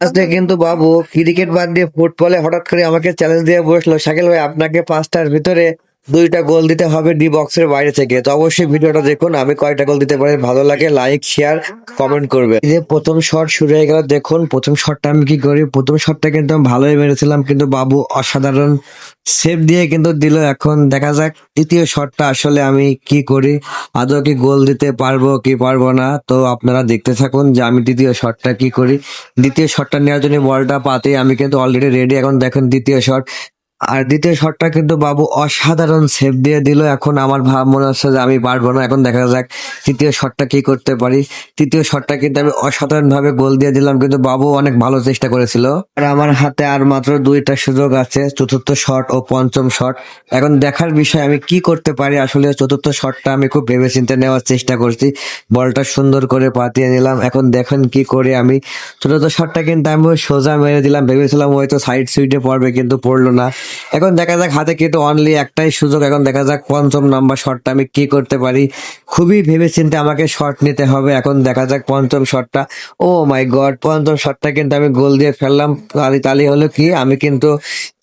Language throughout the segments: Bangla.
আজকে কিন্তু বাবু ক্রিকেট বাদ দিয়ে ফুটবলে হঠাৎ করে আমাকে চ্যালেঞ্জ দিয়ে বসলো, শাকিল ভাই আপনাকে 5টার ভিতরে 2টা গোল দিতে হবে ডি বক্সের বাইরে থেকে। তো অবশ্যই ভিডিওটা দেখুন, আমি কয়টা গোল দিতে পারি, ভালো লাগে লাইক শেয়ার কমেন্ট করবে। এই যে প্রথম শট শুরু হয়ে গেল, দেখুন প্রথম শটটা আমি কি করি। প্রথম শটটা কিন্তু আমি ভালোই মেরেছিলাম, কিন্তু বাবু অসাধারণ সেভ দিয়ে কিন্তু দিল। এখন দেখা যাক দ্বিতীয় শটটা আসলে আমি কি করি, আদৌ কি গোল দিতে পারবো কি পারবো না। তো আপনারা দেখতে থাকুন যে আমি দ্বিতীয় শটটা কি করি। দ্বিতীয় শটটা নেওয়ার জন্য বলটা পাতে আমি কিন্তু অলরেডি রেডি। এখন দেখেন দ্বিতীয় শট, আর দ্বিতীয় শটটা কিন্তু বাবু অসাধারণ সেভ দিয়ে দিল। এখন আমার ভাব মনে হচ্ছে যে আমি পারবো না। এখন দেখা যাক তৃতীয় শটটা কি করতে পারি। তৃতীয় শটটা কিন্তু আমি অসাধারণ ভাবে গোল দিয়ে দিলাম, কিন্তু বাবু অনেক ভালো চেষ্টা করেছিল। আর আমার হাতে আর মাত্র 2টা সুযোগ আছে, চতুর্থ শট ও পঞ্চম শট। এখন দেখার বিষয় আমি কি করতে পারি। আসলে চতুর্থ শটটা আমি খুব ভেবেচিন্তে নেওয়ার চেষ্টা করছি, বলটা সুন্দর করে পাতিয়ে নিলাম। এখন দেখেন কি করে আমি চতুর্থ শটটা কিন্তু আমি সোজা মেরে দিলাম, ভেবেছিলাম হয়তো সাইড সুইডে পড়বে কিন্তু পড়লো না। এখন দেখা যাক হাতে কিন্তু অনলি একটাই সুযোগ। এখন দেখা যাক পঞ্চম নাম্বার শটটা আমি কি করতে পারি। খুবই ভেবেচিন্তে আমাকে শট নিতে হবে। এখন দেখা যাক পঞ্চম শটটা, ও মাই গড, পঞ্চম শটটা কিন্তু আমি গোল দিয়ে ফেললাম। তালি তালি হলো কি, আমি কিন্তু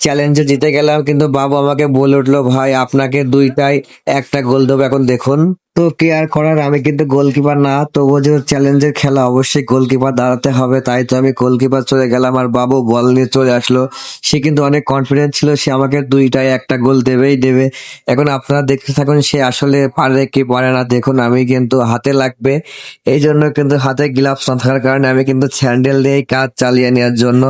চ্যালেঞ্জে জিতে গেলাম। কিন্তু বাবু আমাকে বলে উঠলো, ভাই আপনাকে 2টায় একটা গোল দেবো। এখন দেখুন তো কি আর করার, আমি কিন্তু গোলকিপার না, তবুও যে চ্যালেঞ্জের খেলা অবশ্যই গোলকিপার দাঁড়াতে হবে। তাই তো আমি গোলকিপার চলে গেলাম, আর বাবু বল নিয়ে চলে আসলো। সে কিন্তু অনেক কনফিডেন্ট ছিল, সে আমাকে 2টায় একটা গোল দেবেই দেবে। এখন আপনারা দেখতে থাকুন সে আসলে পারে কি পারে না। দেখুন আমি কিন্তু হাতে লাগবে, এই জন্য কিন্তু হাতে গ্লাভস না থাকার কারণে আমি কিন্তু স্যান্ডেল দিয়ে কাজ চালিয়ে নেওয়ার জন্য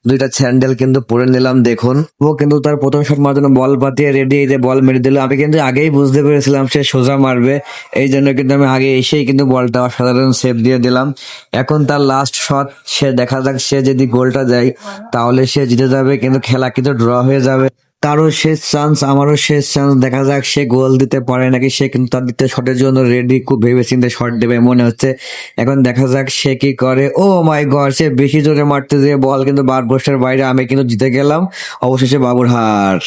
2টা স্যান্ডেল কিন্তু পরে নিলাম। দেখুন ও কিন্তু তার প্রথম শট মারার জন্য বল পাতিয়ে রেডি, এই যে বল মেরে দিল। আমি কিন্তু আগেই বুঝতে পেরেছিলাম সে সোজা মারবে, এই জন্য কিন্তু আমি আগে এসেই কিন্তু বলটা অসাধারণ সেভ দিয়ে দিলাম। এখন তার লাস্ট শট, সে দেখা যাক সে যদি গোলটা দেয় তাহলে সে জিতে যাবে, কিন্তু খেলা কিন্তু ড্র হয়ে যাবে। তারও শেষ চান্স, আমারও শেষ চান্স, দেখা যাক সে গোল দিতে পারে নাকি। সে কিন্তু তার দ্বিতীয় শটের জন্য রেডি, খুব ভেবেচিন্তে শট দেবে মনে হচ্ছে। এখন দেখা যাক সে কি করে। ও মাই গড, সে বেশি জোরে মারতে যেয়ে বল কিন্তু বার পোস্টের বাইরে, আমি কিন্তু জিতে গেলাম। অবশেষে বাবুর হার।